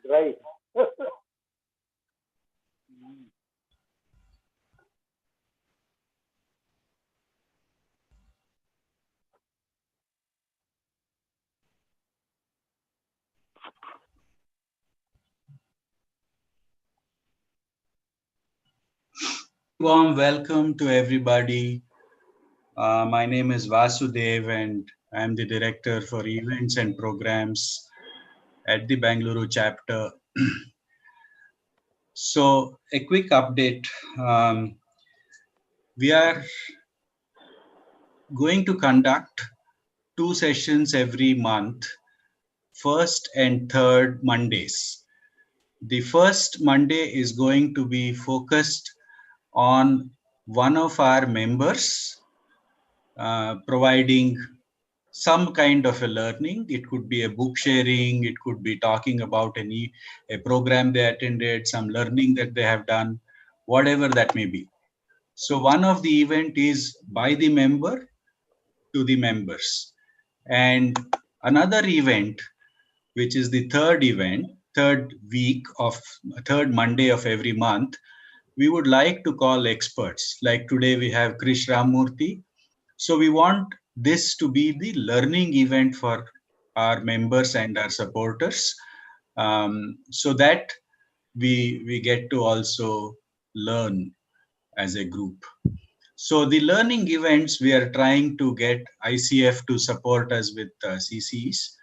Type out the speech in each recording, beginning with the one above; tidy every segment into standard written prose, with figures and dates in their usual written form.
Right. Warm welcome to everybody. My name is Vasudev and I am the Director for Events and Programs at the Bengaluru Chapter. So, a quick update. We are going to conduct 2 sessions every month, first and third Mondays. The first Monday is going to be focused on one of our members providing some kind of a learning. It could be a book sharing, it could be talking about a program they attended, some learning that they have done, whatever that may be. So one of the event is by the member to the members. And another event, which is the third Monday of every month, we would like to call experts. Like today we have Krishna Ramamurthy. So we want this to be the learning event for our members and our supporters, so that we get to also learn as a group. So the learning events, we are trying to get ICF to support us with CCs.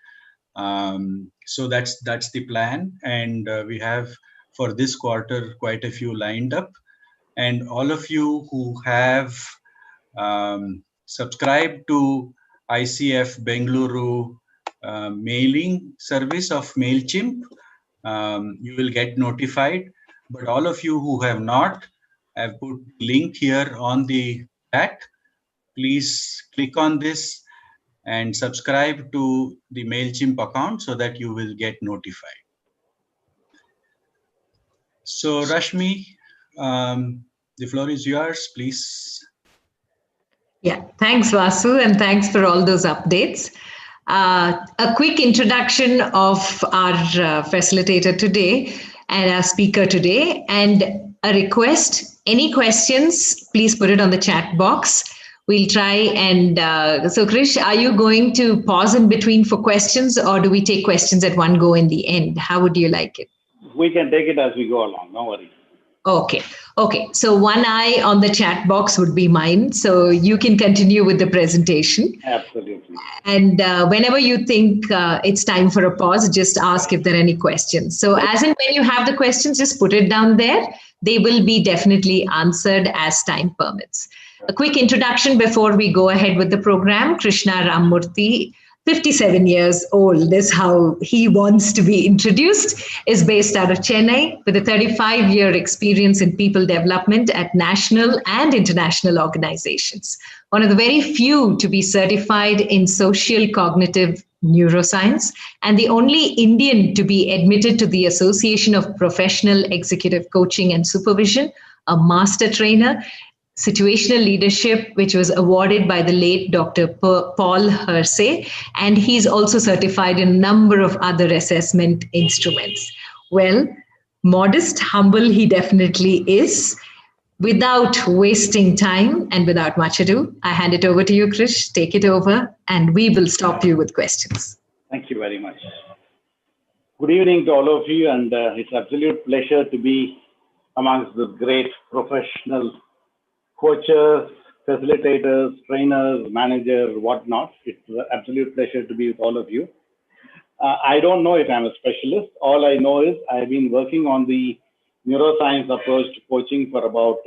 So that's the plan, and we have for this quarter quite a few lined up. And all of you who have subscribe to ICF Bengaluru mailing service of MailChimp, you will get notified. But all of you who have not, I've put link here on the chat. Please click on this and subscribe to the MailChimp account so that you will get notified. So Rashmi, the floor is yours, please. Yeah, thanks, Vasu, and thanks for all those updates. A quick introduction of our facilitator today and our speaker today, and a request. Any questions, please put it on the chat box. We'll try and so Krish, are you going to pause in between for questions, or do we take questions at one go in the end? How would you like it? We can take it as we go along, no worries. Okay. So one eye on the chat box would be mine. So you can continue with the presentation. Absolutely. And whenever you think it's time for a pause, just ask if there are any questions. So as in when you have the questions, just put it down there. They will be definitely answered as time permits. A quick introduction before we go ahead with the program. Krishna Ramamurthy, 57 years old, this is how he wants to be introduced, is based out of Chennai with a 35-year experience in people development at national and international organizations. One of the very few to be certified in Social Cognitive Neuroscience and the only Indian to be admitted to the Association of Professional Executive Coaching and Supervision, a master trainer, Situational Leadership, which was awarded by the late Dr. Paul Hersey, and he's also certified in a number of other assessment instruments. Well, modest, humble he definitely is. Without wasting time and without much ado, I hand it over to you, Krish. Take it over, and we will stop you with questions. Thank you very much. Good evening to all of you, and it's an absolute pleasure to be amongst the great professional coaches, facilitators, trainers, managers, whatnot. It's an absolute pleasure to be with all of you. I don't know if I'm a specialist. All I know is I've been working on the neuroscience approach to coaching for about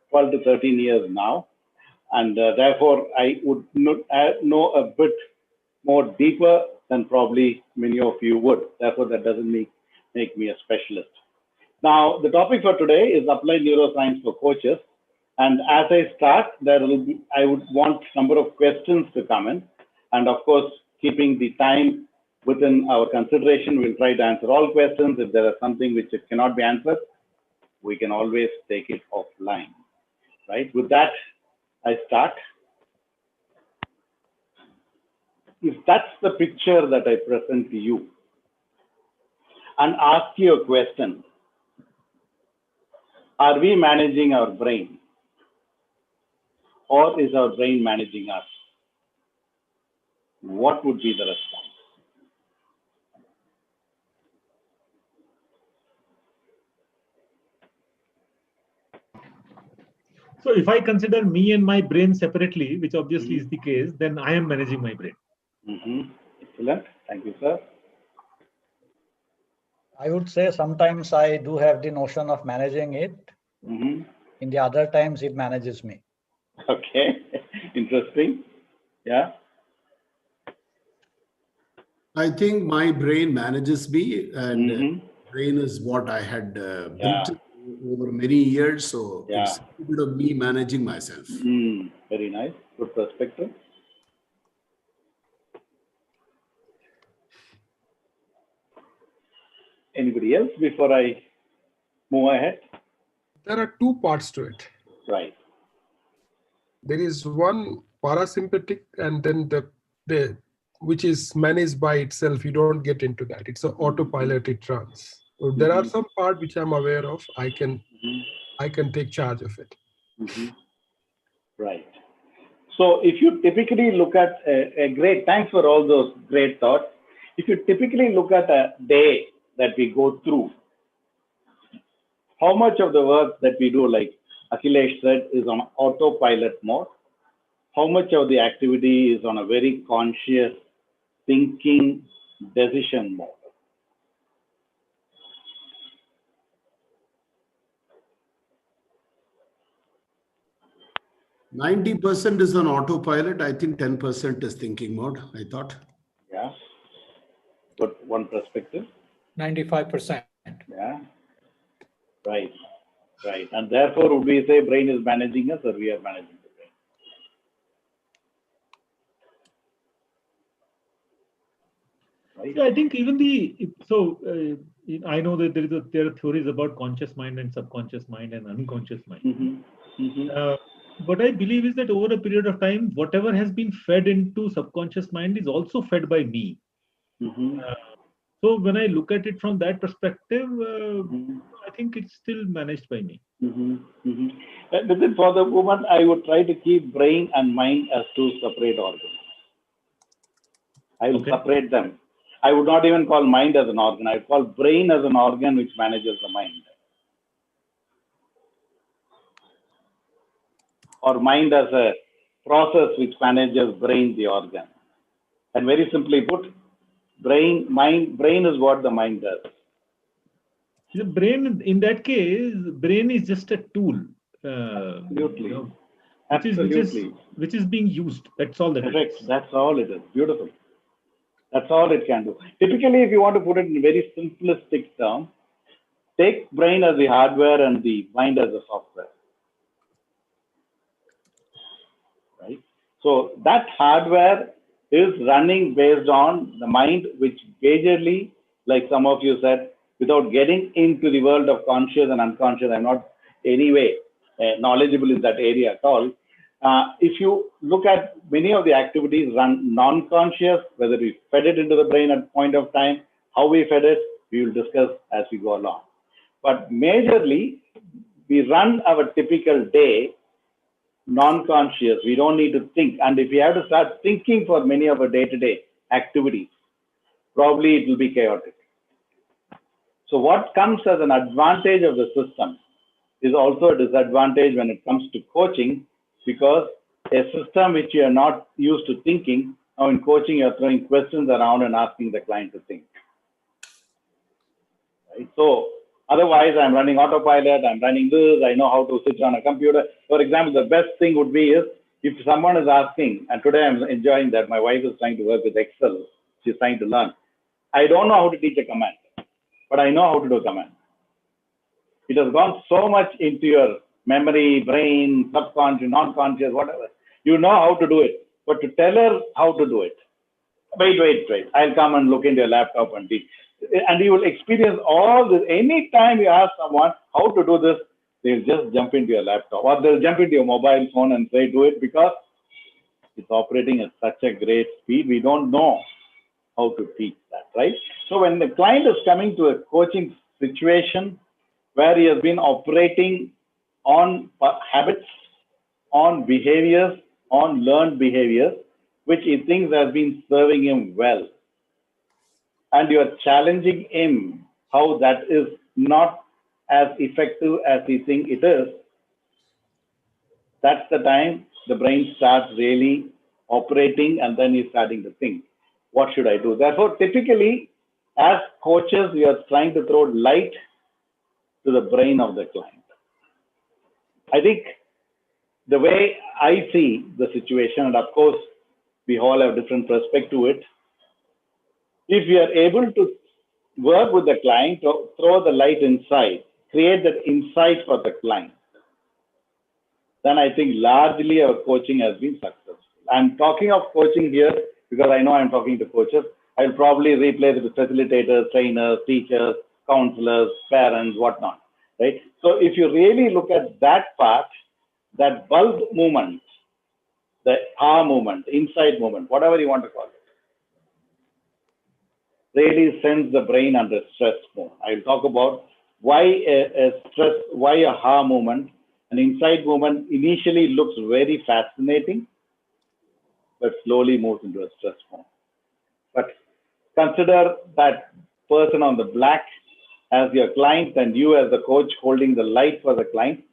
12 to 13 years now. And therefore, I would know a bit more deeper than probably many of you would. Therefore, that doesn't make me a specialist. Now, the topic for today is applied neuroscience for coaches. And as I start, I would want a number of questions to come in. And of course, keeping the time within our consideration, we'll try to answer all questions. If there is something which cannot be answered, we can always take it offline. Right? With that, I start. If that's the picture that I present to you, and ask you a question. Are we managing our brain? Or is our brain managing us? What would be the response? So if I consider me and my brain separately, which obviously is the case, then I am managing my brain. Excellent. Thank you, sir. I would say sometimes I do have the notion of managing it. In the other times, it manages me. Okay. Interesting. Yeah. I think my brain manages me, and brain is what I had built over many years. So it's a bit of me managing myself. Very nice. Good perspective. Anybody else before I move ahead? There are two parts to it. Right. There is one parasympathetic, and then the which is managed by itself. You don't get into that. It's an autopiloted trance. So there are some part which I'm aware of. I can take charge of it. Right. So if you typically look at thanks for all those great thoughts. If you typically look at a day that we go through, how much of the work that we do, like Akhilesh said, is on autopilot mode? How much of the activity is on a very conscious thinking decision mode? %90 is on autopilot. I think 10% is thinking mode, I thought. Yeah. But one perspective. 95%. Yeah. Right. Right. And therefore, would we say brain is managing us, or we are managing the brain? Right. Yeah, I think even I know that there are theories about conscious mind and subconscious mind and unconscious mind. What I believe is that over a period of time, whatever has been fed into subconscious mind is also fed by me. So when I look at it from that perspective, I think it's still managed by me. For the moment, I would try to keep brain and mind as two separate organs. I will separate them. I would not even call mind as an organ. I would call brain as an organ which manages the mind. Or mind as a process which manages brain, the organ. And very simply put, brain is what the mind does. The brain, in that case, brain is just a tool. Absolutely. Which is being used. That's all that it is. That's all it is. Beautiful. That's all it can do. Typically, if you want to put it in very simplistic terms, take brain as the hardware and the mind as the software. Right? So that hardware is running based on the mind, which majorly, like some of you said, without getting into the world of conscious and unconscious, I'm not anyway knowledgeable in that area at all. If you look at many of the activities run non-conscious, whether we fed it into the brain at a point of time, how we fed it, we will discuss as we go along. But majorly, we run our typical day non-conscious. We don't need to think. And if we have to start thinking for many of our day-to-day activities, probably it will be chaotic. So what comes as an advantage of the system is also a disadvantage when it comes to coaching, because a system which you are not used to thinking, now in coaching, you're throwing questions around and asking the client to think. Right? So otherwise, I'm running autopilot, I'm running this, I know how to switch on a computer. For example, the best thing would be is if someone is asking, and today I'm enjoying that, my wife is trying to work with Excel, she's trying to learn. I don't know how to teach a command, but I know how to do a command. It has gone so much into your memory, brain, subconscious, non-conscious, whatever. You know how to do it, but to tell her how to do it, wait, I'll come and look into your laptop and teach. And you will experience all this. Anytime you ask someone how to do this, they'll just jump into your laptop or they'll jump into your mobile phone and say, do it, because it's operating at such a great speed. We don't know how to teach that, right? So when the client is coming to a coaching situation where he has been operating on habits, on behaviors, on learned behaviors, which he thinks has been serving him well, and you are challenging him how that is not as effective as he thinks it is, that's the time the brain starts really operating, and then he's starting to think, what should I do? Therefore, typically, as coaches, we are trying to throw light to the brain of the client. I think the way I see the situation, and of course, we all have different perspective to it, if we are able to work with the client, throw the light inside, create that insight for the client, then I think largely our coaching has been successful. I'm talking of coaching here because I know I'm talking to coaches. I'll probably replace it with facilitators, trainers, teachers, counselors, parents, whatnot, right? So if you really look at that part, that bulb movement, the R movement, inside movement, whatever you want to call it, really sends the brain under stress mode. I'll talk about why why a R movement, an inside movement initially looks very fascinating, but slowly moves into a stress mode. But consider that person on the black as your client and you as the coach holding the light for the client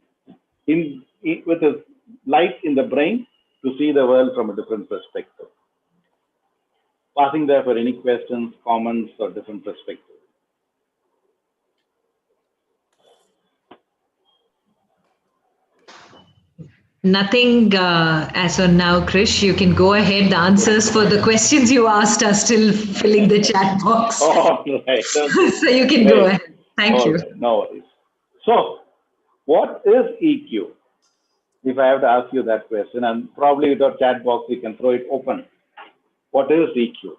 with his light in the brain to see the world from a different perspective. Passing there for any questions, comments, or different perspectives. Nothing as on now, Krish. You can go ahead. The answers for the questions you asked are still filling the chat box. Oh, right. So you can go ahead. Thank you. Right. No worries. So, what is EQ? If I have to ask you that question, and probably with our chat box, we can throw it open. What is EQ?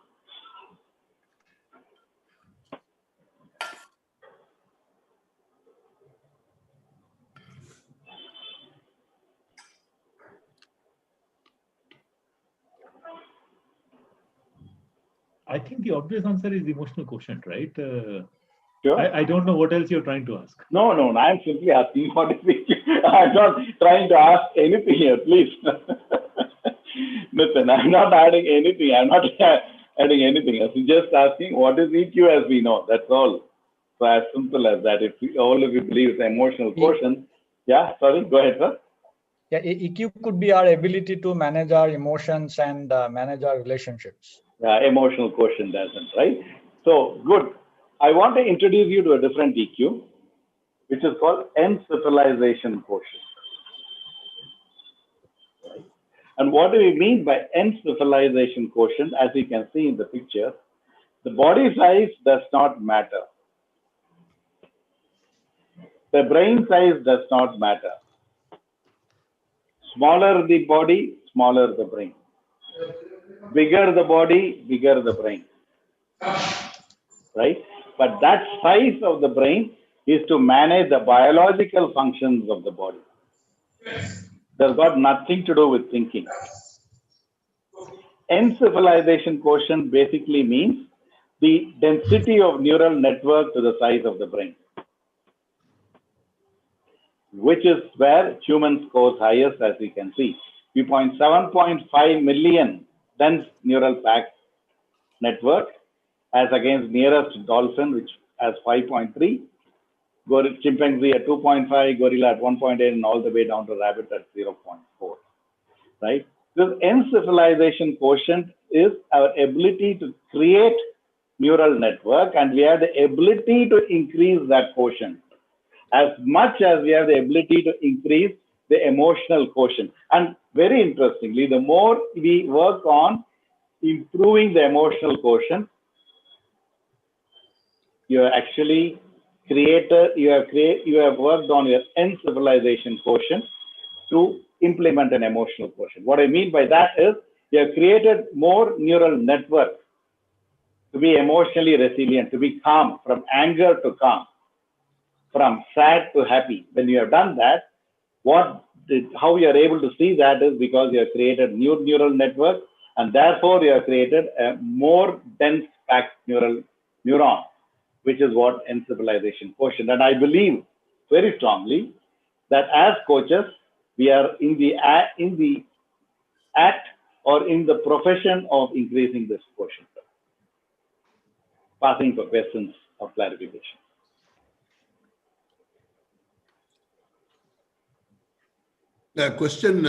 I think the obvious answer is emotional quotient, right? Sure. I don't know what else you're trying to ask. No, I'm simply asking what is EQ. I'm not trying to ask anything here, please. Listen, I'm not adding anything. I'm not adding anything else. I'm just asking what is EQ as we know. That's all. So as simple as that. If all of you believe it's emotional quotient, yeah, sorry, go ahead, sir. Yeah, EQ could be our ability to manage our emotions and manage our relationships. Yeah, emotional quotient doesn't, right? So, good. I want to introduce you to a different EQ, which is called encephalization quotient. Right? And what do we mean by encephalization quotient? As you can see in the picture, the body size does not matter. The brain size does not matter. Smaller the body, smaller the brain. Bigger the body, bigger the brain. Right? But that size of the brain is to manage the biological functions of the body. That's got nothing to do with thinking. Encephalization quotient basically means the density of neural network to the size of the brain, which is where human scores highest, as you can see. 7.5 million dense neural pack network as against nearest dolphin, which has 5.3, chimpanzee at 2.5, gorilla at 1.8, and all the way down to rabbit at 0.4, right? This encephalization quotient is our ability to create neural network, and we have the ability to increase that quotient as much as we have the ability to increase the emotional quotient. And very interestingly, the more we work on improving the emotional quotient, you have actually you have worked on your encephalization quotient to implement an emotional quotient. What I mean by that is you have created more neural network to be emotionally resilient, to be calm, from anger to calm, from sad to happy. When you have done that, how you are able to see that is because you have created new neural network And therefore, you have created a more dense packed neuron, which is what encephalization quotient. And I believe very strongly that as coaches, we are in the act or in the profession of increasing this quotient. Passing for questions of clarification. The question,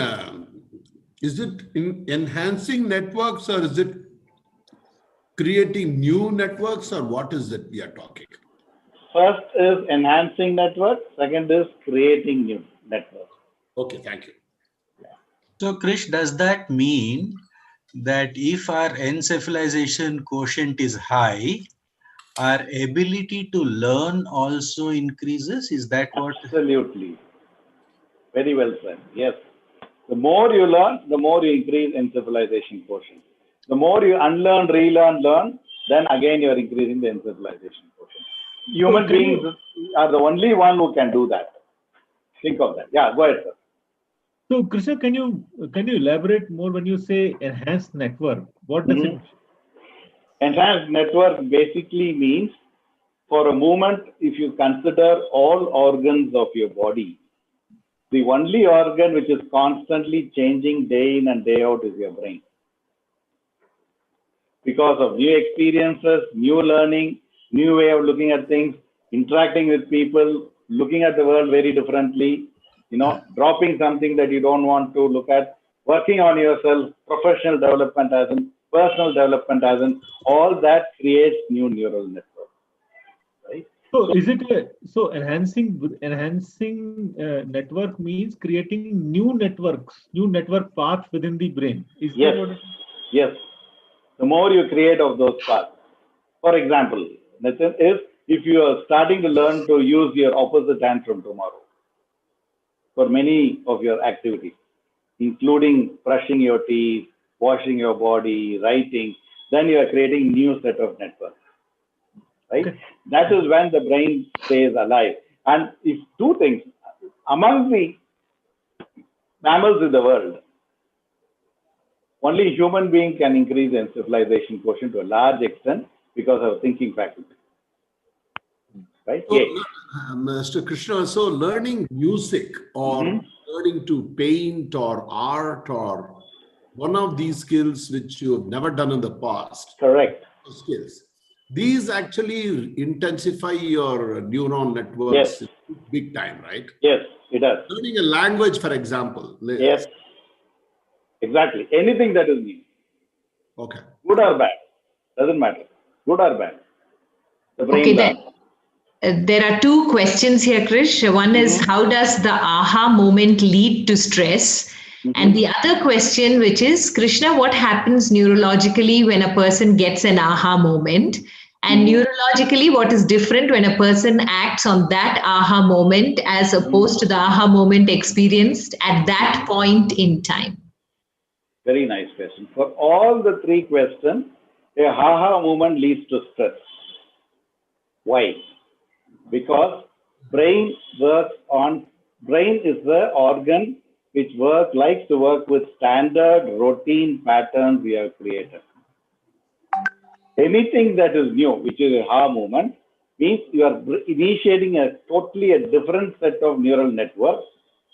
is it enhancing networks or is it creating new networks, or what is it we are talking? First is enhancing networks. Second is creating new networks. Okay, thank you. So, Krish, does that mean that if our encephalization quotient is high, our ability to learn also increases? Is that what? Absolutely. Very well said. Yes. The more you learn, the more you increase encephalization quotient. The more you unlearn, relearn, learn, then again you are increasing the encephalization quotient. Human beings are the only one who can do that. Think of that. Yeah, go ahead, sir. So, Krishna, can you elaborate more when you say enhanced network? What does it mean? Enhanced network basically means, for a moment, if you consider all organs of your body, the only organ which is constantly changing day in and day out is your brain. Because of new experiences, new learning, new way of looking at things, interacting with people, looking at the world very differently, dropping something that you don't want to look at, working on yourself, professional development as in, personal development as in, all that creates new neural networks. Right? So is it enhancing network means creating new networks, new network paths within the brain? Is yes. That what it is? Yes. The more you create of those paths. For example, if you are starting to learn to use your opposite hand from tomorrow for many of your activities, including brushing your teeth, washing your body, writing, then you are creating new set of networks. Right? Okay. That is when the brain stays alive. And if two things, among the mammals in the world, only human being can increase the encephalization quotient to a large extent because of thinking faculty. Right? So, Mr. Krishna, so learning music or learning to paint or art or one of these skills which you have never done in the past. Correct. Skills. These actually intensify your neuron networks big time, right? Yes, it does. Learning a language, for example. Yes. Exactly. Anything that is new. Okay. Good or bad. Doesn't matter. Good or bad. The brain learns. There are two questions here, Krish. One is, how does the aha moment lead to stress? And the other question, which is, Krishna, what happens neurologically when a person gets an aha moment? And neurologically, what is different when a person acts on that aha moment as opposed to the aha moment experienced at that point in time? Very nice question. For all the three questions, a aha moment leads to stress. Why? Because brain is the organ which likes to work with standard routine patterns we have created. Anything that is new, which is a aha moment, means you are initiating a totally different set of neural networks,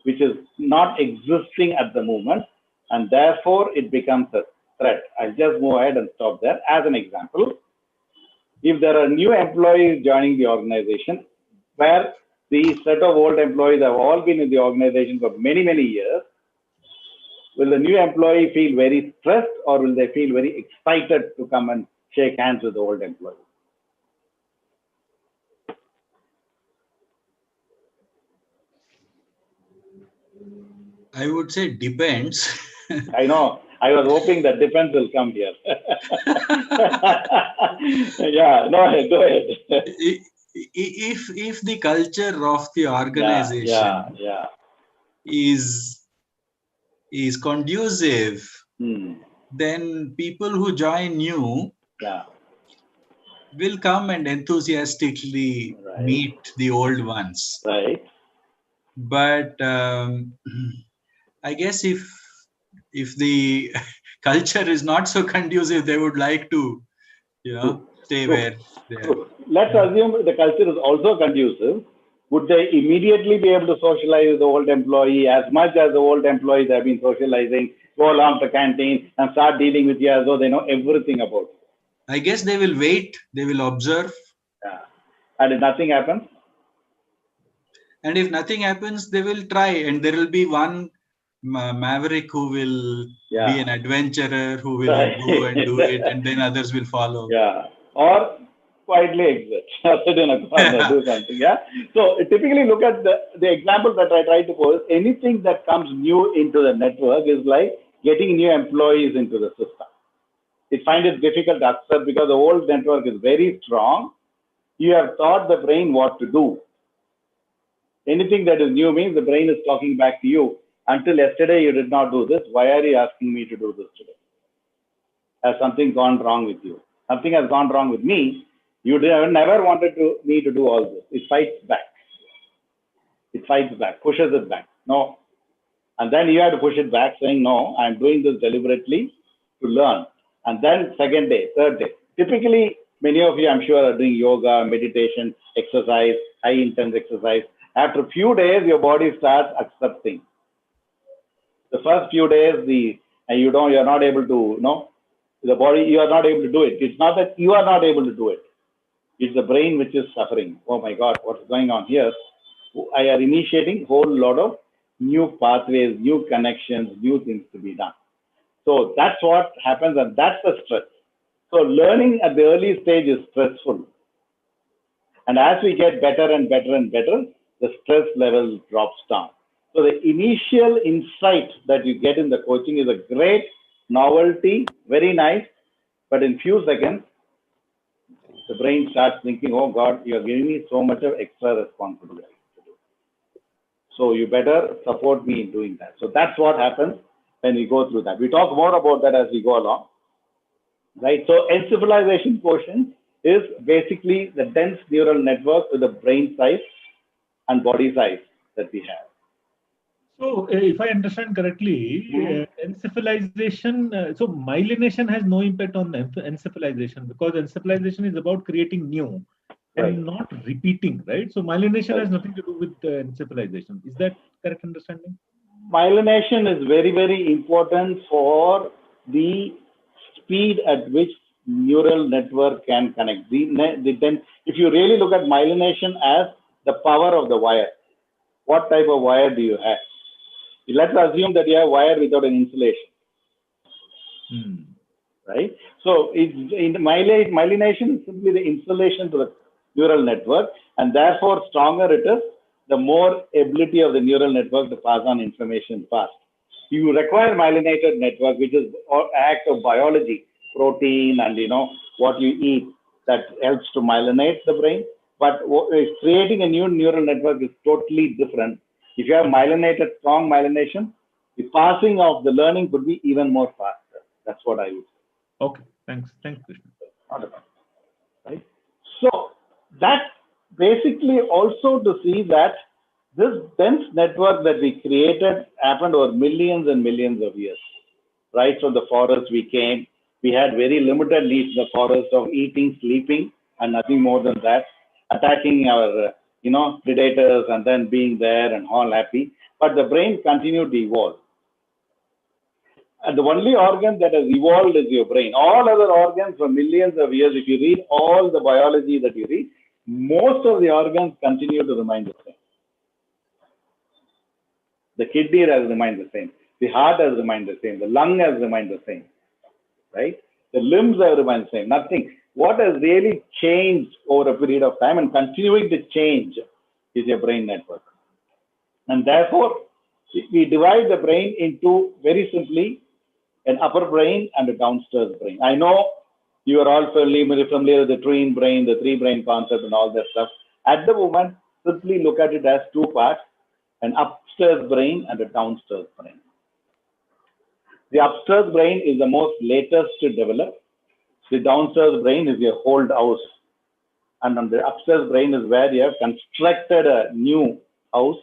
which is not existing at the moment, and therefore it becomes a threat. I'll just move ahead and stop there. As an example, if there are new employees joining the organization, where the set of old employees have all been in the organization for many, many years, will the new employee feel very stressed or will they feel very excited to come and shake hands with the old employee? I would say depends. I know. I was hoping that defense will come here. Yeah, go ahead. If the culture of the organization is conducive, then people who join new will come and enthusiastically meet the old ones. Right. But I guess if the culture is not so conducive, they would like to, stay where they are. Let's assume the culture is also conducive. Would they immediately be able to socialize with the old employee as much as the old employees have been socializing, go along to canteen and start dealing with you as though they know everything about you? I guess they will wait, they will observe. Yeah. And if nothing happens? And if nothing happens, they will try, and there will be one maverick who will be an adventurer, who will go and do it, and then others will follow. Yeah. Or quietly exit, sit in a corner, do something. Yeah. So typically look at the example that I try to pose. Anything that comes new into the network is like getting new employees into the system. It finds it difficult to accept because the old network is very strong. You have taught the brain what to do. Anything that is new means the brain is talking back to you. Until yesterday, you did not do this. Why are you asking me to do this today? Has something gone wrong with you? Something has gone wrong with me. You never wanted me to do all this. It fights back. It fights back, pushes it back. No. And then you have to push it back saying, no, I'm doing this deliberately to learn. And then second day, third day. Typically, many of you, I'm sure, are doing yoga, meditation, exercise, high intense exercise. After a few days, your body starts accepting. The first few days, you're not able to, the body, you are not able to do it. It's not that you are not able to do it. It's the brain which is suffering. Oh my God, what's going on here? I are initiating a whole lot of new pathways, new connections, new things to be done. So that's what happens, and that's the stress. So learning at the early stage is stressful. And as we get better and better and better, the stress level drops down. So the initial insight that you get in the coaching is a great novelty, very nice, but in few seconds, the brain starts thinking, oh God, you're giving me so much of extra responsibility to do. So you better support me in doing that. So that's what happens when we go through that. We talk more about that as we go along, right? So encephalization quotient is basically the dense neural network with the brain size and body size that we have. So, if I understand correctly, encephalization, so myelination has no impact on encephalization because encephalization is about creating new and not repeating, right? So, myelination has nothing to do with encephalization. Is that correct understanding? Myelination is very, very important for the speed at which neural network can connect. Then, if you really look at myelination as the power of the wire, what type of wire do you have? Let's assume that you have wire without an insulation, right? So myelination is simply the insulation to the neural network, and therefore stronger it is, the more ability of the neural network to pass on information fast. You require myelinated network, which is an act of biology, protein and what you eat that helps to myelinate the brain. But creating a new neural network is totally different. If you have myelinated, strong myelination, the passing of the learning could be even more faster. That's what I would say. Okay, thanks. Thanks, Krishna. Right? So that basically also to see that this dense network that we created happened over millions and millions of years. Right from the forest we came, we had very limited needs in the forest of eating, sleeping, and nothing more than that. Attacking our predators and then being there and all happy, but the brain continued to evolve. And the only organ that has evolved is your brain. All other organs for millions of years, if you read all the biology that you read, most of the organs continue to remain the same. The kidney has remained the same. The heart has remained the same. The lung has remained the same. Right? The limbs have remained the same. Nothing. What has really changed over a period of time and continuing to change is your brain network. And therefore, we divide the brain into, very simply, an upper brain and a downstairs brain. I know you are all familiar with the twin brain, the three brain concept and all that stuff. At the moment, simply look at it as two parts, an upstairs brain and a downstairs brain. The upstairs brain is the most latest to develop. The downstairs brain is your old house. And on the upstairs brain is where you have constructed a new house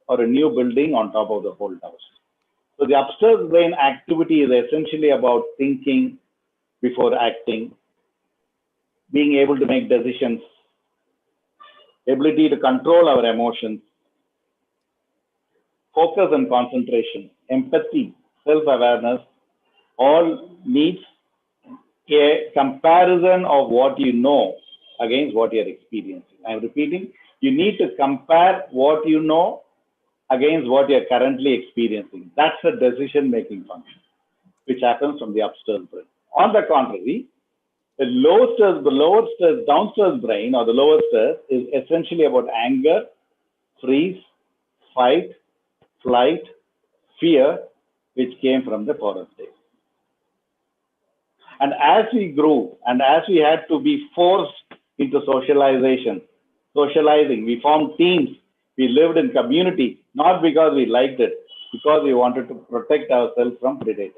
or a new building on top of the old house. So the upstairs brain activity is essentially about thinking before acting, being able to make decisions, ability to control our emotions, focus and concentration, empathy, self-awareness, all needs a comparison of what you know against what you are experiencing. I'm repeating, you need to compare what you know against what you are currently experiencing. That's a decision-making function, which happens from the upstairs brain. On the contrary, the downstairs brain, or the lower stairs, is essentially about anger, freeze, fight, flight, fear, which came from the forest days. And as we grew, and as we had to be forced into socializing, we formed teams, we lived in community, not because we liked it, because we wanted to protect ourselves from predators.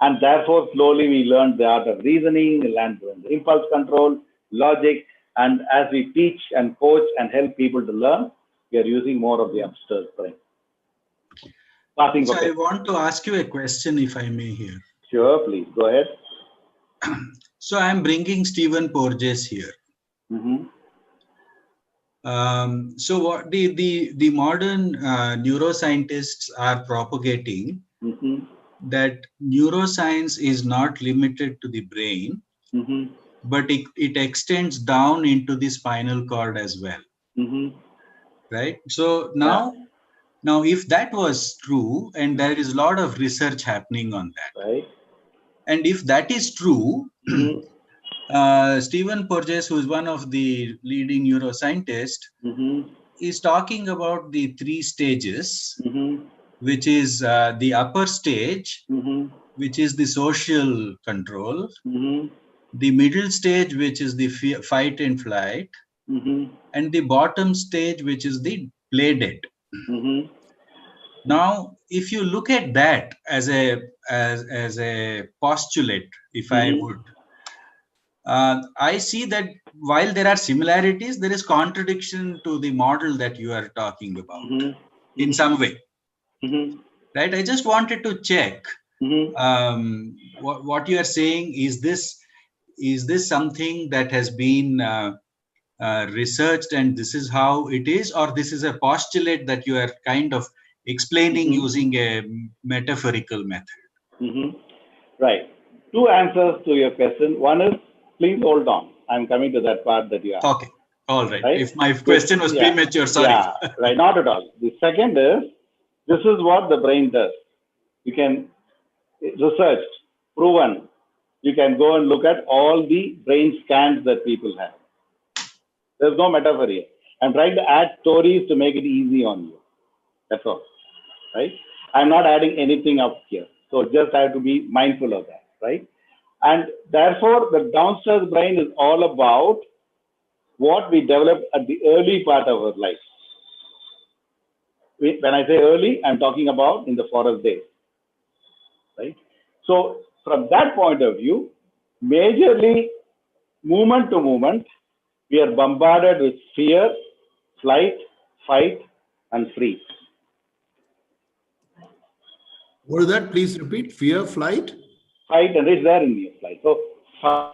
And therefore, slowly we learned the art of reasoning, we learned the impulse control, logic, and as we teach and coach and help people to learn, we are using more of the upstairs brain. So I want to ask you a question, if I may here. Sure, please, go ahead. So I'm bringing Stephen Porges here. Mm-hmm. So what the modern neuroscientists are propagating, mm-hmm. that neuroscience is not limited to the brain, mm-hmm. but it extends down into the spinal cord as well. Mm-hmm. Right? So now if that was true, and there is a lot of research happening on that, right? And if that is true, mm-hmm. Stephen Porges, who is one of the leading neuroscientists, mm-hmm. is talking about the 3 stages, mm-hmm. which is the upper stage, mm-hmm. which is the social control, mm-hmm. the middle stage, which is the fight and flight, mm-hmm. and the bottom stage, which is the play dead. Mm-hmm. Now, if you look at that as a postulate, if mm-hmm. I would, I see that while there are similarities, there is contradiction to the model that you are talking about mm-hmm. in some way. Mm-hmm. Right? I just wanted to check what you are saying. Is this something that has been researched and this is how it is, or this is a postulate that you are kind of explaining using a metaphorical method? Right. 2 answers to your question. One is, please hold on. I'm coming to that part that you asked. Okay. All right. If my question was premature, sorry. Yeah, right. Not at all. The second is, this is what the brain does. You can research, proven. You can go and look at all the brain scans that people have. There's no metaphor here. I'm trying to add stories to make it easy on you. That's all. Right? I'm not adding anything up here. So just have to be mindful of that. Right? And therefore, the downstairs brain is all about what we develop at the early part of our life. When I say early, I'm talking about in the forest days. Right? So from that point of view, majorly moment to moment, we are bombarded with fear, flight, fight, and freeze. What is that? Please repeat. Fear, flight? Fight, and it's there in the slide. So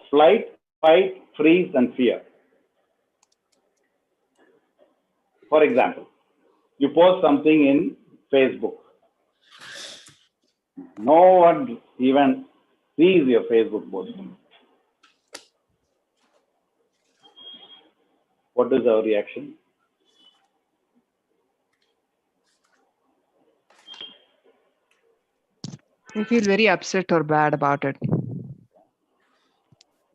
flight, fight, freeze, and fear. For example, you post something in Facebook. No one even sees your Facebook posting. What is our reaction? We feel very upset or bad about it.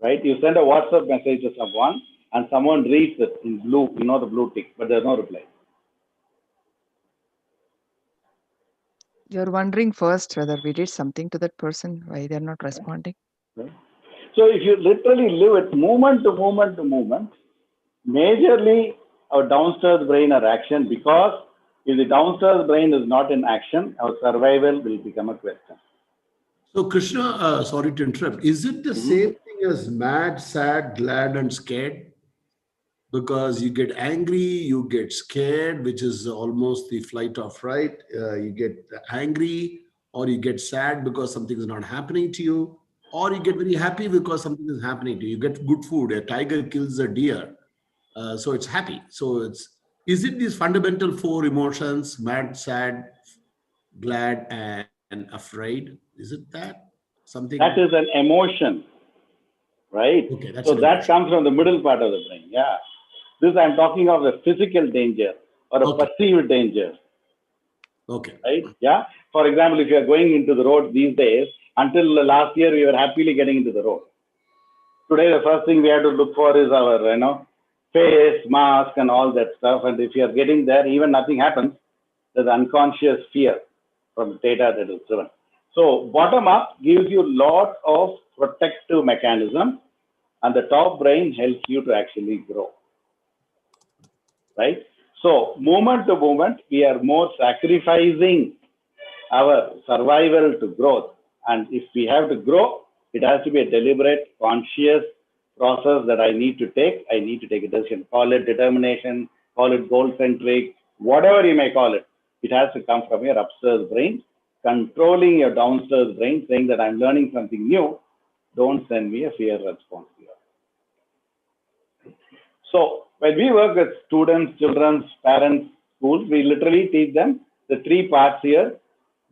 Right? You send a WhatsApp message to someone and someone reads it in blue, you know, the blue tick, but there's no reply. You're wondering first whether we did something to that person, why they're not responding. Right? So if you literally live it moment to moment to moment, majorly our downstairs brain are action, because if the downstairs brain is not in action, our survival will become a question. So Krishna, sorry to interrupt, is it the same thing as mad, sad, glad, and scared? Because you get angry, you get scared, which is almost the flight or fright. You get angry, or you get sad because something is not happening to you, or you get very happy because something is happening to you. You get good food. A tiger kills a deer, so it's happy. So is it these fundamental four emotions: mad, sad, glad, and afraid? Is it that something? That is an emotion, right? Okay, that's so that comes from the middle part of the brain. Yeah. This I'm talking of a physical danger or a perceived danger. Okay. Right? Yeah. For example, if you are going into the road these days, until last year we were happily getting into the road. Today, the first thing we have to look for is our, face, mask, and all that stuff. And if you are getting there, even nothing happens, there's unconscious fear from the data that is driven. So bottom up gives you lots of protective mechanisms, and the top brain helps you to actually grow. Right? So moment to moment, we are more sacrificing our survival to growth. And if we have to grow, it has to be a deliberate, conscious process that I need to take. I need to take a decision. Call it determination, call it goal-centric, whatever you may call it. It has to come from your upstairs brain, controlling your downstairs brain, saying that I'm learning something new. Don't send me a fear response here. So when we work with students, children, parents, schools, we literally teach them the three parts here.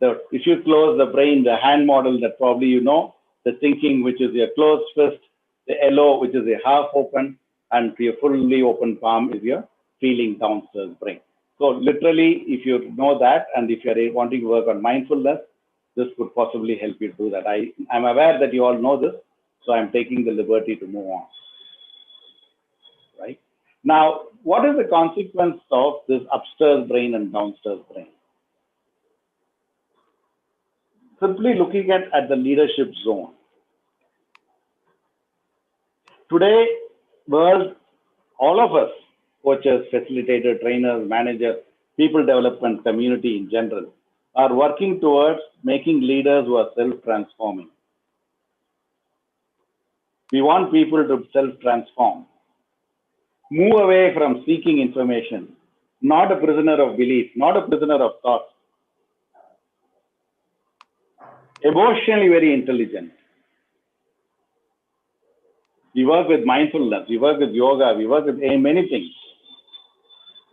If you close the brain, the hand model that probably you know, the thinking, which is your closed fist, the LO, which is a half open, and your fully open palm is your feeling downstairs brain. So literally, if you know that, and if you're wanting to work on mindfulness, this could possibly help you do that. I'm aware that you all know this, so I'm taking the liberty to move on. Right? Now, what is the consequence of this upstairs brain and downstairs brain? Simply looking at the leadership zone. Today, world, all of us, coaches, facilitators, trainers, managers, people development community in general, are working towards making leaders who are self-transforming. We want people to self-transform. Move away from seeking information, not a prisoner of belief, not a prisoner of thought. Emotionally very intelligent. We work with mindfulness, we work with yoga, we work with many things,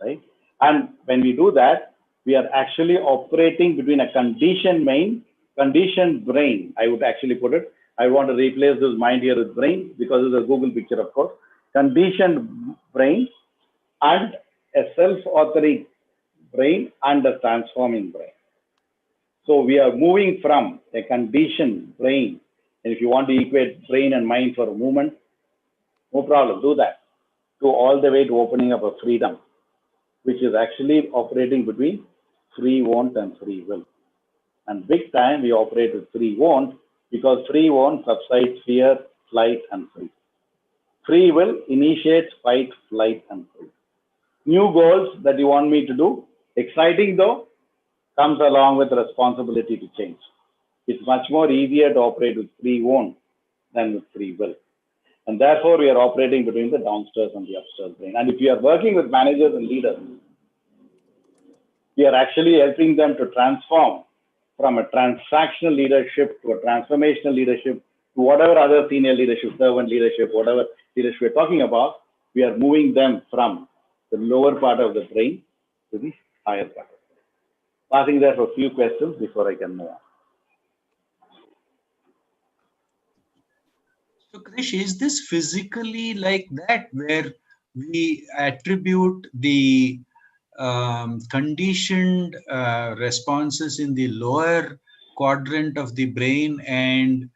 right? And when we do that, we are actually operating between a conditioned brain, I would actually put it. I want to replace this mind here with brain because it's a Google picture, of course. Conditioned brain and a self-authoring brain and a transforming brain. So we are moving from a conditioned brain, and if you want to equate brain and mind for a movement, no problem, do that, to all the way to opening up a freedom, which is actually operating between free want and free will. And big time we operate with free want because free want subsides fear, flight, and freeze. Free will initiates fight, flight, and freeze. New goals that you want me to do, exciting though, comes along with the responsibility to change. It's much more easier to operate with free want than with free will. And therefore, we are operating between the downstairs and the upstairs brain. And if you are working with managers and leaders, we are actually helping them to transform from a transactional leadership to a transformational leadership to whatever other senior leadership, servant leadership, whatever leadership we're talking about. We are moving them from the lower part of the brain to the higher part. Passing there for a few questions before I can move on. So, Krish, is this physically like that, where we attribute the conditioned responses in the lower quadrant of the brain and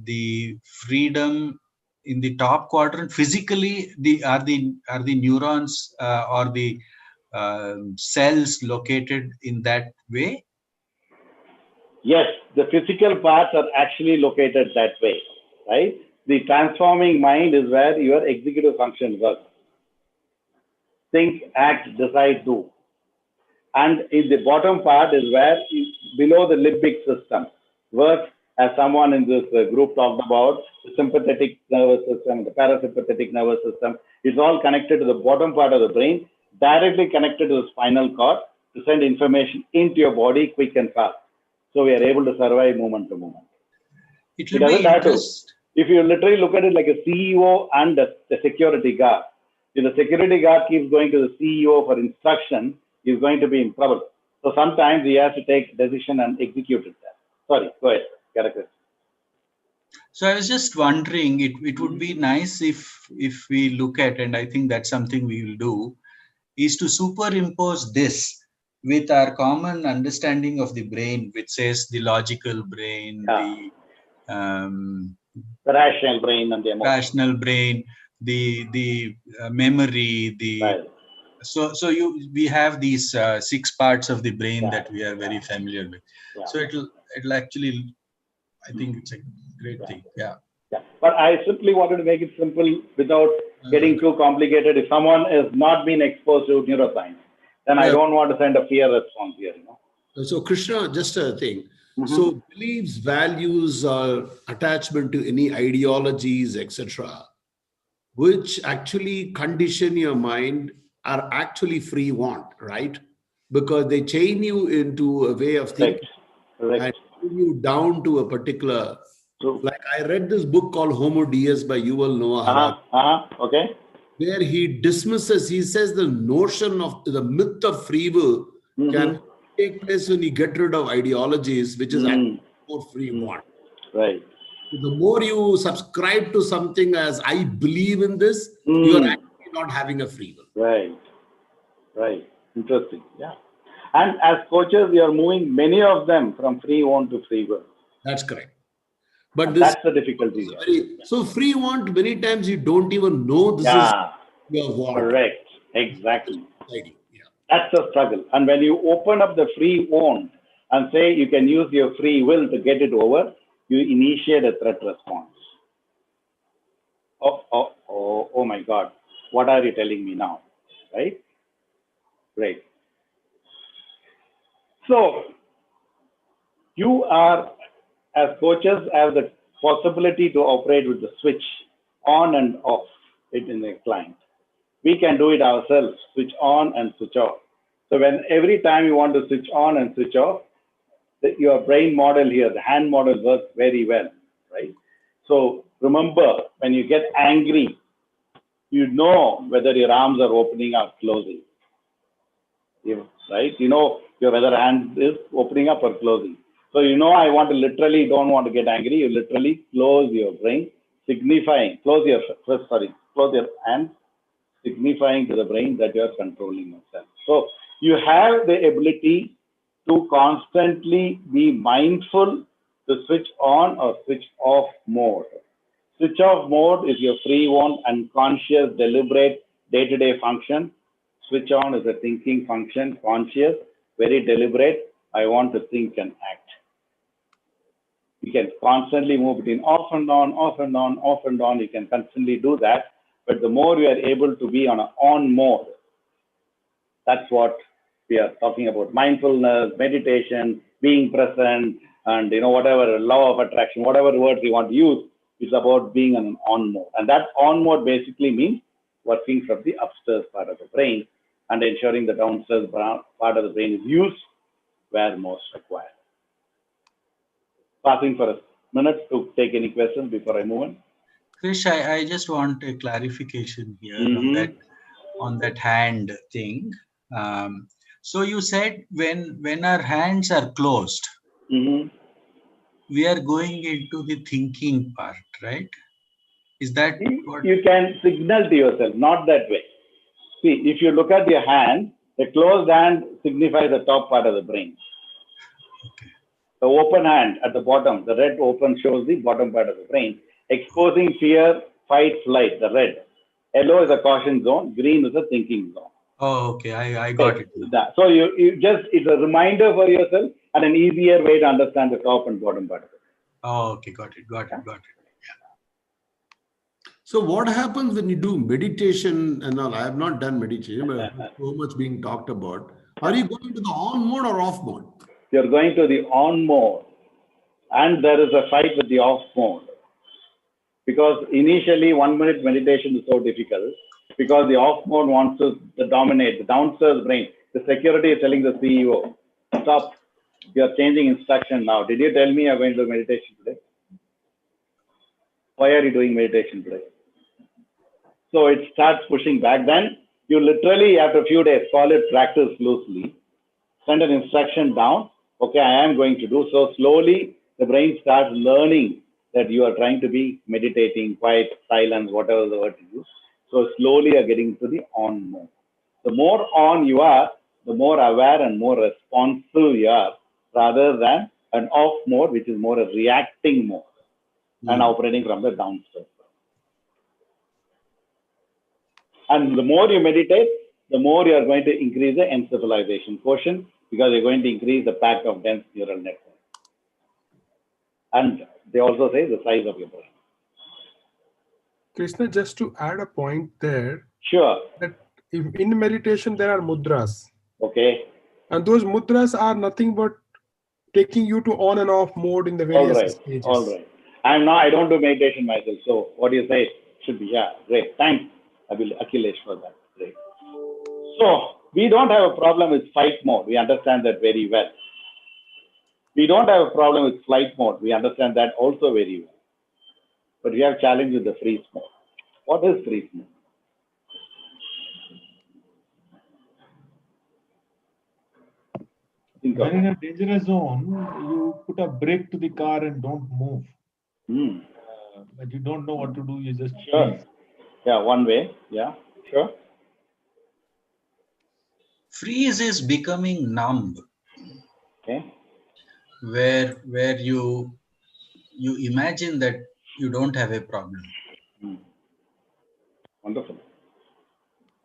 the freedom in the top quadrant? Physically, are the neurons or the cells located in that way? Yes, the physical parts are actually located that way, right? The transforming mind is where your executive function works. Think, act, decide, do. And in the bottom part is where, below the limbic system, works as someone in this group talked about, the sympathetic nervous system, the parasympathetic nervous system. It's all connected to the bottom part of the brain, directly connected to the spinal cord to send information into your body quick and fast. So we are able to survive moment to moment. It It will doesn't be have to. interesting. If you literally look at it like a CEO and the security guard, if the security guard keeps going to the CEO for instruction, he's going to be in trouble. So sometimes he has to take decision and execute it. Sorry, go ahead. Get a question. So I was just wondering, it would be nice if we look at, and I think that's something we will do, is to superimpose this with our common understanding of the brain, which says the logical brain, the rational brain and the emotional. Rational brain, the memory, the right. So we have these 6 parts of the brain that we are very familiar with. So it'll actually, I think it's a great thing. Yeah. But I simply wanted to make it simple without getting too complicated. If someone has not been exposed to neuroscience, then I don't want to send a fear response here. So Krishna, just a thing. So beliefs, values, or attachment to any ideologies, etc., which actually condition your mind, are actually free want, right? Because they chain you into a way of thinking and bring you down to a particular. Like I read this book called Homo Deus by Yuval Noah Harari, where he dismisses, he says the notion of the myth of free will can take place when you get rid of ideologies, which is actually more free want. Right. The more you subscribe to something as I believe in this, you are actually not having a free will. Right. Right. Interesting. Yeah. And as coaches, we are moving many of them from free want to free will. That's correct. But that's the difficulty. So free want, many times you don't even know this is your want. Correct. Exactly. That's a struggle. And when you open up the free want and say you can use your free will to get it over, you initiate a threat response. Oh my God. What are you telling me now? Right? Right. So you are, as coaches, have the possibility to operate with the switch on and off it in a client. We can do it ourselves, switch on and switch off. So when every time you want to switch on and switch off, your brain model here, the hand model, works very well, right? So remember, when you get angry, you know whether your arms are opening or closing, right? You know whether hand is opening up or closing. So you know, I want to literally don't want to get angry. You literally close your brain, signifying, close your hands, signifying to the brain that you are controlling yourself. So you have the ability to constantly be mindful to switch on or switch off mode. Switch off mode is your free want, unconscious, deliberate, day-to-day function. Switch on is a thinking function, conscious, very deliberate. I want to think and act. You can constantly move between off and on, off and on, off and on. You can constantly do that. But the more you are able to be on an on mode, that's what we are talking about. Mindfulness, meditation, being present, and whatever, law of attraction, whatever words you want to use, is about being on an on mode. And that on mode basically means working from the upstairs part of the brain and ensuring the downstairs part of the brain is used where most required. Passing for a minute to take any questions before I move on. Krish, I just want a clarification here on that hand thing. So you said when our hands are closed, we are going into the thinking part, right? Is that what you can signal to yourself? Not that way. See, if you look at your hand, the closed hand signifies the top part of the brain. Okay. The open hand at the bottom, the red open shows the bottom part of the brain, exposing fear, fight, flight, the red. Yellow is a caution zone, green is a thinking zone. Oh, okay, I got it. So you just, it's a reminder for yourself and an easier way to understand the top and bottom part of it. Oh, okay, got it. So what happens when you do meditation and all? I have not done meditation, but so much being talked about. Are you going to the on mode or off mode? You're going to the on mode, and there is a fight with the off mode. Because initially 1 minute meditation is so difficult because the off mode wants to dominate the downstairs brain. The security is telling the CEO, stop, You are changing instruction now. Did you tell me you are going to do meditation today? Why are you doing meditation today? So it starts pushing back. Then you literally, after a few days, call it practice loosely. Send an instruction down. Okay, I am going to do so. Slowly, the brain starts learning that you are trying to be meditating, quiet, silence, whatever the word you use. So slowly you are getting to the on mode. The more on you are, the more aware and more responsive you are, rather than an off mode, which is more a reacting mode and operating from the downstairs. And the more you meditate, the more you are going to increase the encephalization quotient, because you're going to increase the pack of dense neural network. And they also say the size of your brain. Krishna, just to add a point there. Sure. That in meditation, there are mudras. Okay. And those mudras are nothing but taking you to on and off mode in the various stages. All right. I don't do meditation myself. So what do you say? Should be, yeah, great. Thanks, Akhilesh, for that. Great. So we don't have a problem with fight mode. We understand that very well. We don't have a problem with flight mode. We understand that also very well. But we have challenge with the freeze mode. What is freeze mode? When in a dangerous zone, you put a brake to the car and don't move. But you don't know what to do, you just freeze. Yeah, one way. Yeah, sure. Freeze is becoming numb. Okay. Where you imagine that you don't have a problem. Wonderful.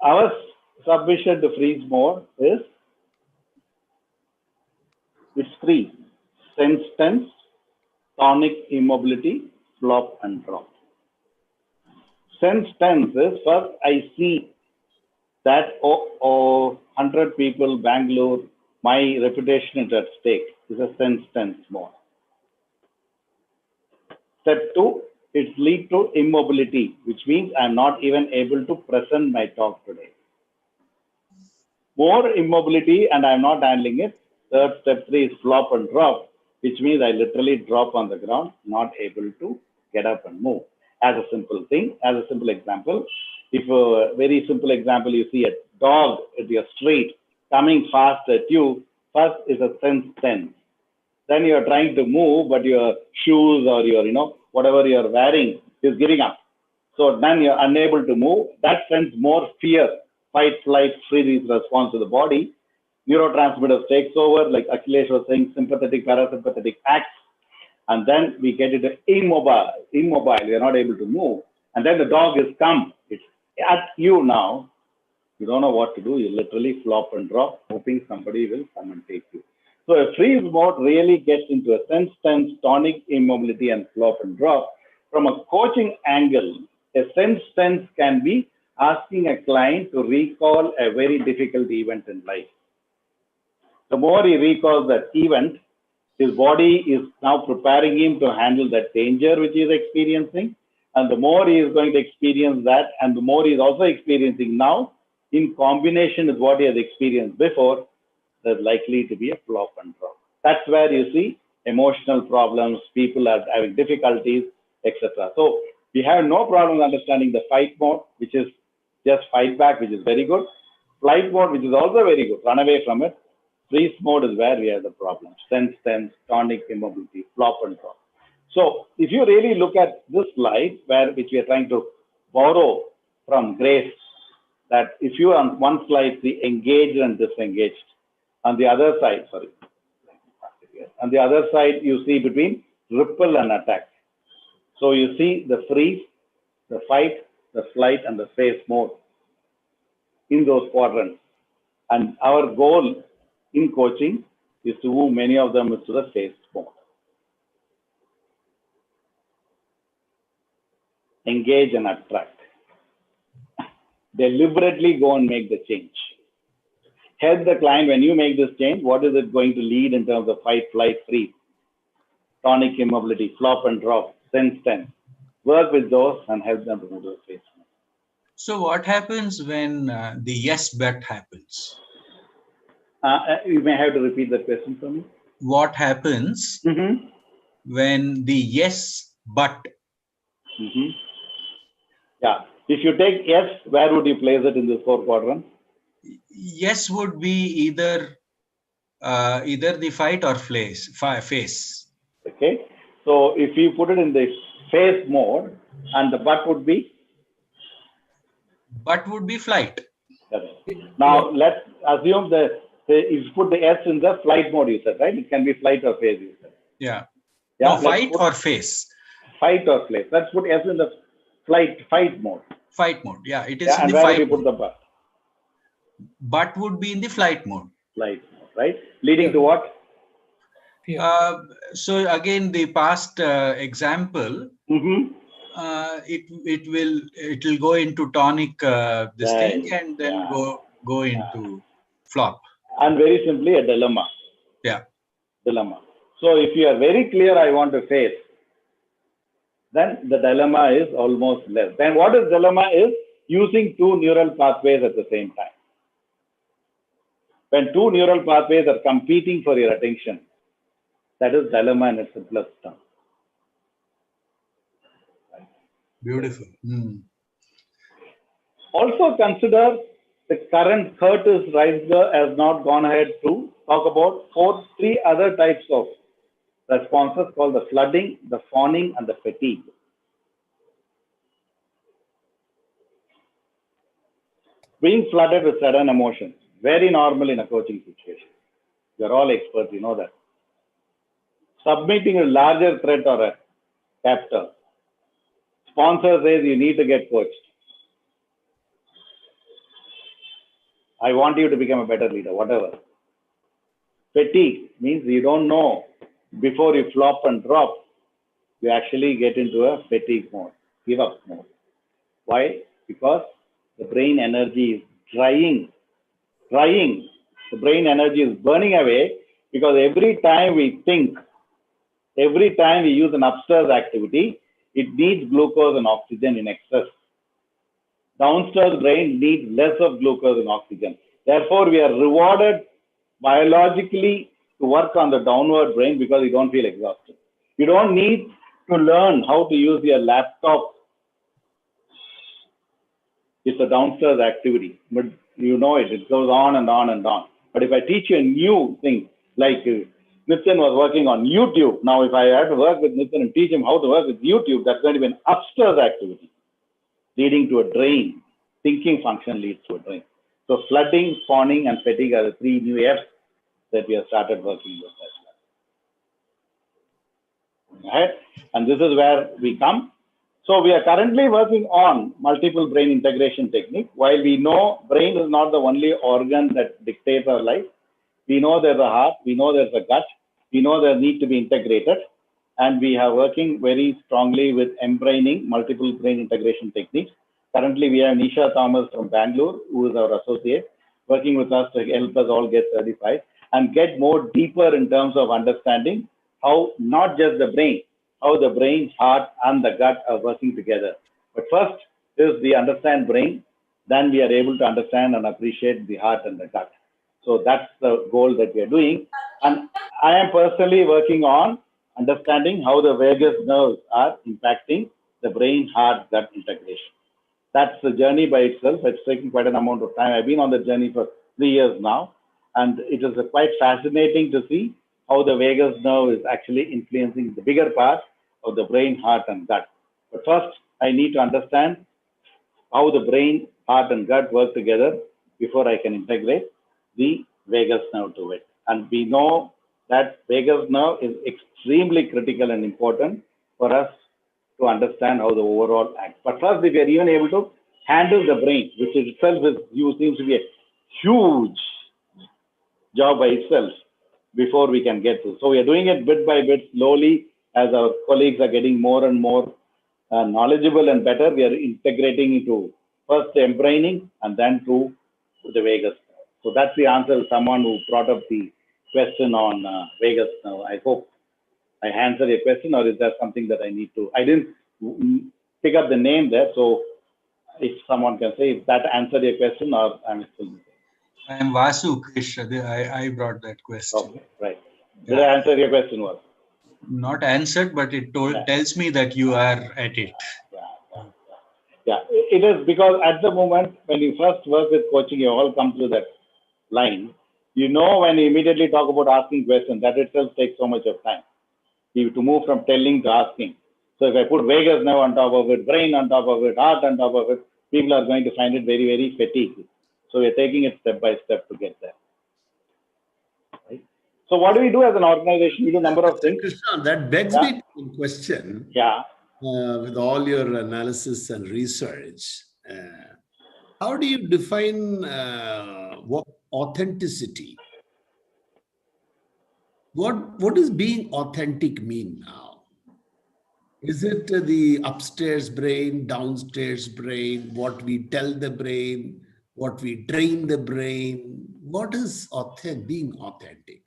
Our submission to freeze mode is it's three: sense tense, tonic immobility, flop and drop. Sense tense is first I see that 100 people, Bangalore, my reputation is at stake. Is a sense tense mode. Step 2, it leads to immobility, which means I'm not even able to present my talk today. More immobility and I'm not handling it. Third, step 3 is flop and drop, which means I literally drop on the ground, not able to get up and move. As a simple thing, as a simple example, if a very simple example, you see a dog at your street coming fast at you, first is a sense tense. Then you are trying to move, but your shoes or your, whatever you are wearing is giving up. So then you're unable to move. That sends more fear, fight, flight, freeze response to the body. Neurotransmitters takes over, like Akhilesh was saying, sympathetic, parasympathetic acts. And then we get it immobile. We are not able to move. And then the dog is come. It's at you now. You don't know what to do. You literally flop and drop, hoping somebody will come and take you. So a freeze mode really gets into a sense tense, tonic immobility, and flop and drop. From a coaching angle, a sense tense can be asking a client to recall a very difficult event in life. The more he recalls that event, his body is now preparing him to handle that danger which he is experiencing. And the more he is going to experience that, and the more he is also experiencing now, in combination with what he has experienced before, there's likely to be a flop and drop. That's where you see emotional problems, people are having difficulties, etc. So we have no problem understanding the fight mode, which is just fight back, which is very good. Flight mode, which is also very good, run away from it. Freeze mode is where we have the problem. Sense tense, tonic immobility, flop and drop. So if you really look at this slide, which we are trying to borrow from Grace, that if you on one slide see engaged and disengaged, on the other side, on the other side, you see between ripple and attack. So you see the freeze, the fight, the flight, and the phase mode in those quadrants. And our goal in coaching is to move many of them to the phase mode. Engage and attract. Deliberately go and make the change. Help the client when you make this change, what is it going to lead in terms of fight, flight, freeze, tonic immobility, flop and drop, sense tense. Work with those and help them to move to the phase. So what happens when the yes but happens? You may have to repeat that question for me. what happens when the yes, but. Yeah. If you take yes, where would you place it in this 4 quadrants? Yes would be either the fight or face. Okay. So if you put it in the face mode, and the but would be? But would be flight. Now let's assume that if you put the S in the flight mode, you said, right? It can be flight or face, you said. Yeah. Yeah. No, fight or face. Fight or face. Let's put S in the fight mode. Fight mode. Yeah, it is Yeah, in and the where fight would you mode. put the but? But would be in the flight mode. Flight mode, right? Leading to what? So again, the past example, it will go into tonic this thing, and then go into flop. And very simply a dilemma. Yeah. Dilemma. So if you are very clear, I want to face, then the dilemma is almost less. Then what is dilemma is using 2 neural pathways at the same time. When 2 neural pathways are competing for your attention, that is dilemma in its simplest term. Beautiful. Also consider the current Curtis Reisler has not gone ahead to talk about 3 other types of responses called the flooding, the fawning, and the fatigue. Being flooded with sudden emotions, very normal in a coaching situation. You're all experts, you know that. Submitting a larger threat or a captor. Sponsor says you need to get coached. I want you to become a better leader, whatever. Fatigue means you don't know before you flop and drop, you actually get into a fatigue mode, give up mode. Why? Because the brain energy is drying. The brain energy is burning away because every time we think, every time we use an upstairs activity, it needs glucose and oxygen in excess. Downstairs brain needs less of glucose and oxygen. Therefore, we are rewarded biologically to work on the downward brain because you don't feel exhausted. You don't need to learn how to use your laptop. It's a downstairs activity, but you know it. It goes on and on and on. But if I teach you a new thing, like Nitin was working on YouTube. Now, if I had to work with Nitin and teach him how to work with YouTube, that's going to be an upstairs activity, leading to a drain. Thinking function leads to a drain. So flooding, fawning, and fatigue are the 3 new F's that we have started working with as well. Right? And this is where we come. So we are currently working on multiple brain integration technique. While we know brain is not the only organ that dictates our life, we know there's a heart, we know there's a gut, we know they need to be integrated. And we are working very strongly with embraining multiple brain integration techniques. Currently, we have Nisha Thomas from Bangalore, who is our associate, working with us to help us all get certified and get more deeper in terms of understanding how not just the brain, how the brain, heart, and the gut are working together. But first is we understand brain, then we are able to understand and appreciate the heart and the gut. So that's the goal that we are doing. And I am personally working on understanding how the vagus nerves are impacting the brain, heart, gut integration. That's the journey by itself. It's taking quite an amount of time. I've been on the journey for 3 years now, and it is quite fascinating to see how the vagus nerve is actually influencing the bigger part of the brain, heart, and gut. But first, I need to understand how the brain, heart, and gut work together before I can integrate the vagus nerve to it. And we know that vagus nerve is extremely critical and important for us to understand how the overall acts. But first, if we are even able to handle the brain, which itself seems to be a huge job by itself before we can get to. So we are doing it bit by bit, slowly, as our colleagues are getting more and more knowledgeable and better. We are integrating into first the embraining and then to the vagus. So that's the answer to someone who brought up the question on vagus. Now, I hope I answered your question, or is there something that I need to? I didn't pick up the name there, so if someone can say if that answered your question, or I'm still. I am Vasu, Krishna. I brought that question. Okay, right. Did I answer your question? Was not answered, but it tells me that you are at it. Yeah, it is because at the moment when you first work with coaching, you all come through that line. You know, when you immediately talk about asking questions, that itself takes so much of time. You have to move from telling to asking. So if I put vagus nerve on top of it, brain on top of it, heart on top of it, people are going to find it very, very fatigued. So we're taking it step by step to get there. Right? So what do we do as an organization? We do a number of things. Krishna, that begs me to a question. Yeah. With all your analysis and research, how do you define what authenticity? What does being authentic mean now? Is it the upstairs brain, downstairs brain, what we tell the brain, what we train the brain? What is being authentic?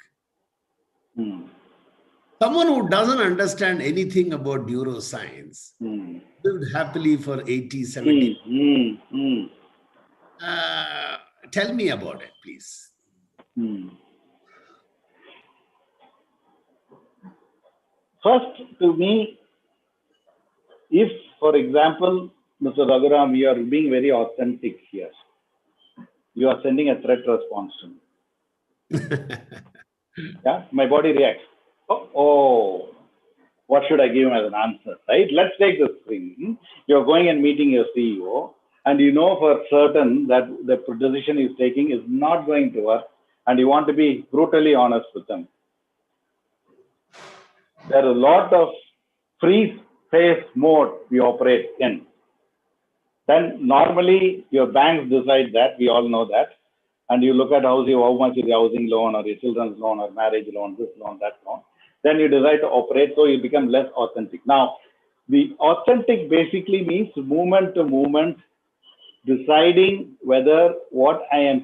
Someone who doesn't understand anything about neuroscience lived happily for 80, 70. Tell me about it, please. First, to me, if, for example, Mr. Raghuram, you are being very authentic here, you are sending a threat response to me. Yeah, my body reacts. Oh, what should I give him as an answer, right? Let's take the screen. You're going and meeting your CEO, and you know for certain that the decision he's taking is not going to work, and you want to be brutally honest with him. There are a lot of freeze phase mode we operate in. Then normally your banks decide that, we all know that, and you look at how much is your housing loan or your children's loan or marriage loan, this loan, that loan. Then you decide to operate, so you become less authentic. Now, the authentic basically means moment to moment, deciding whether what I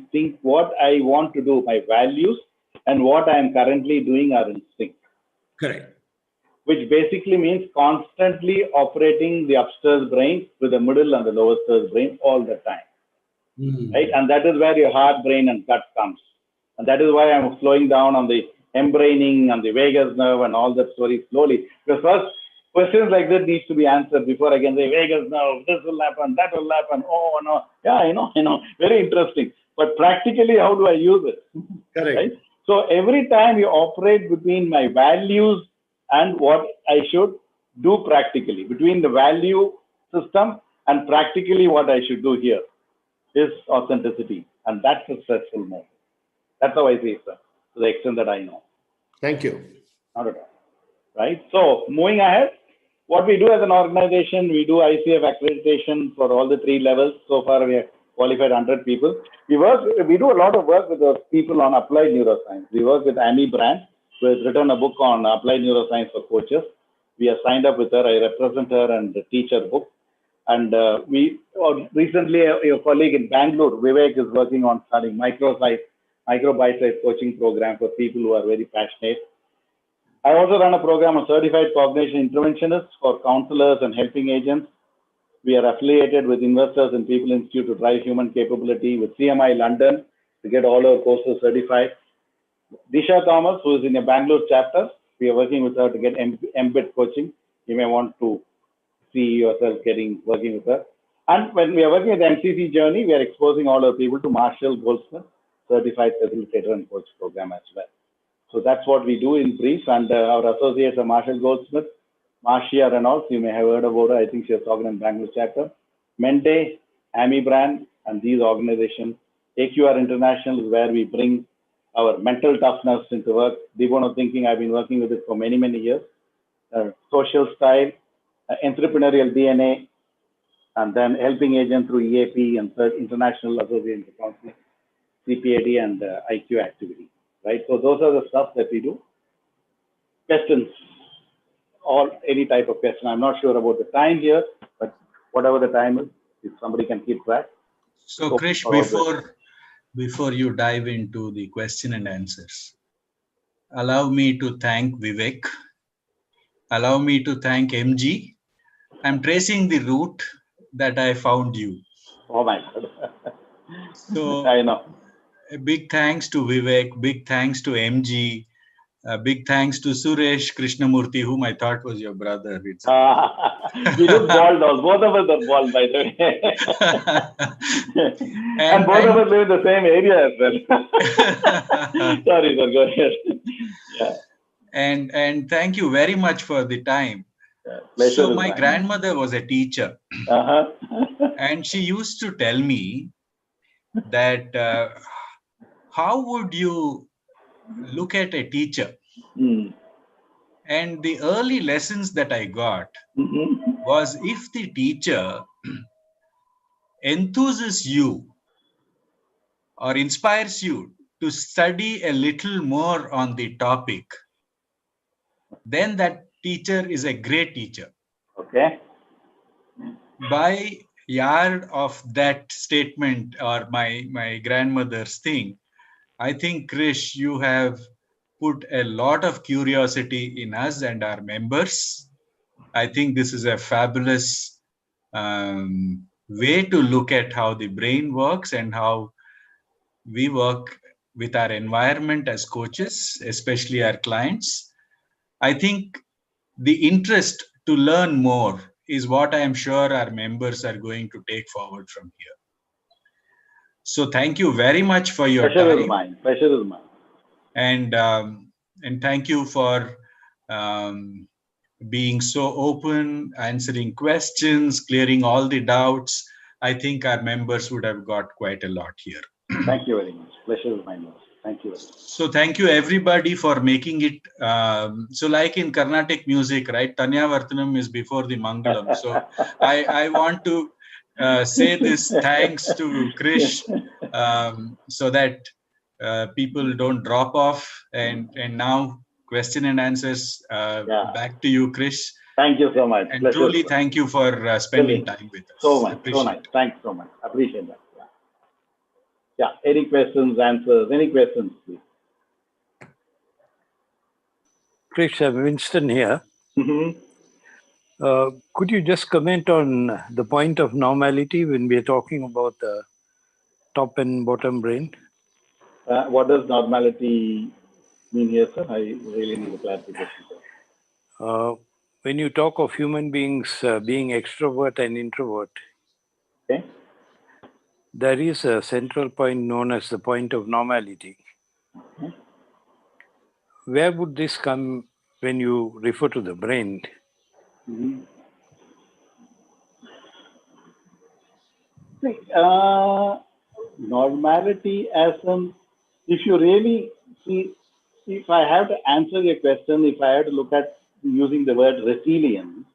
want to do, my values, and what I am currently doing are in sync. Correct. Which basically means constantly operating the upstairs brain with the middle and the lower stairs brain all the time. Right? And that is where your heart, brain, and gut comes. And that is why I'm slowing down on the embraining and the vagus nerve and all that story slowly. Because first, questions like that needs to be answered before I can say vagus nerve, this will happen, that will happen. Oh, no. Yeah, I know. Very interesting. But practically, how do I use it? Correct. Right? So every time you operate between my values and what I should do practically, between the value system and practically what I should do here is authenticity. And that's a stressful mode. That's how I see it, sir, to the extent that I know. Thank you. Not at all. Right? So moving ahead, what we do as an organization, we do ICF accreditation for all the 3 levels. So far, we have qualified 100 people. We do a lot of work with those people on applied neuroscience. We work with Amy Brand, who has written a book on applied neuroscience for coaches. We have signed up with her. I represent her and teach her book. And recently, your colleague in Bangalore, Vivek, is working on starting micro bite-sized coaching program for people who are very passionate. I also run a program of certified cognition interventionists for counselors and helping agents. We are affiliated with Investors and People Institute to drive human capability, with CMI London to get all our courses certified. Disha Thomas, who is in a Bangalore chapter, we are working with her to get embed coaching. You may want to see yourself working with her. And when we are working with the MCC journey, we are exposing all our people to Marshall Goldsmith, certified facilitator and coach program as well. So that's what we do in brief. And our associates are Marshall Goldsmith, Marcia Reynolds, you may have heard about her. I think she has talked in Bangalore chapter. Mente, Amy Brand, and these organizations. AQR International is where we bring our mental toughness into work. Debono thinking, I've been working with it for many, many years. Social style, entrepreneurial DNA, and then helping agent through EAP and International Association of Counseling, CPAD, and IQ activity. Right? So those are the stuff that we do. Questions, or any type of question. I'm not sure about the time here, but whatever the time is, if somebody can keep track. So Krish, before you dive into the question and answers, allow me to thank Vivek. Allow me to thank MG. I'm tracing the route that I found you. Oh my God. So I know. A big thanks to Vivek, big thanks to MG Big thanks to Suresh Krishnamurthy, whom I thought was your brother. It's we look bald now. Both of us are bald, by the way. and both of us live in the same area as well. Sorry, sir. Go ahead. Yeah. And thank you very much for the time. Yeah, so my grandmother was a teacher. And she used to tell me that how would you look at a teacher? And the early lessons that I got was, if the teacher enthuses you or inspires you to study a little more on the topic, then that teacher is a great teacher. Okay. By yard of that statement, or my grandmother's thing, I think, Krish, you have put a lot of curiosity in us and our members. I think this is a fabulous way to look at how the brain works and how we work with our environment as coaches, especially our clients. I think the interest to learn more is what I am sure our members are going to take forward from here. So thank you very much for your Pleasure time. Is mine. Pleasure is mine. And thank you for being so open, answering questions, clearing all the doubts. I think our members would have got quite a lot here. Thank you very much. Pleasure is mine. Thank you very much. So thank you everybody for making it. So like in Carnatic music, right? Tanya Vartanam is before the Mangalam. So I want to say this thanks to Krish, so that people don't drop off. And now question and answers. Back to you, Krish. Thank you so much. And Pleasure. truly thank you for spending time with us. So much. So nice. Thanks so much. Appreciate that. Yeah. Any questions, answers? Any questions, please? Krish, Winston here. Could you just comment on the point of normality when we are talking about the top and bottom brain? What does normality mean here, sir? I really need a clarification. When you talk of human beings being extrovert and introvert, okay, there is a central point known as the point of normality. Okay. Where would this come when you refer to the brain? Normality as in, if you really see, if I have to answer your question, if I have to look at using the word resilience,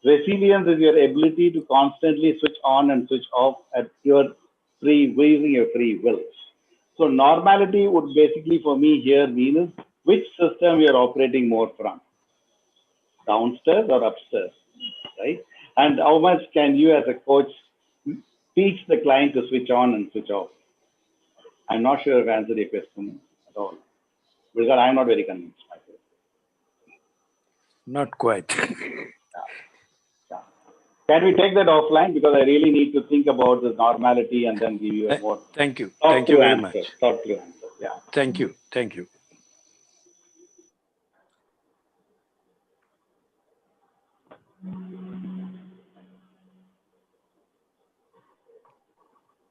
resilience is your ability to constantly switch on and switch off at your using your free will. So normality would basically for me here mean is which system you're operating more from, downstairs or upstairs, right? And how much can you as a coach teach the client to switch on and switch off? I'm not sure if I answered your question at all, because I'm not very convinced myself. Not quite. Yeah. Can we take that offline? Because I really need to think about this normality and then give you a more. Thank you. Thank you very much. Talk to your answer. Yeah. Thank you. Thank you.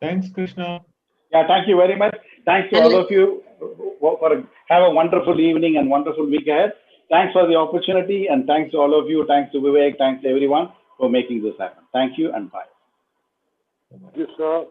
Thanks, Krishna. Yeah, thank you very much. Thanks to all of you for have a wonderful evening and wonderful week ahead. Thanks for the opportunity, and thanks to all of you. Thanks to Vivek. Thanks to everyone for making this happen. Thank you and bye. Thank you, sir.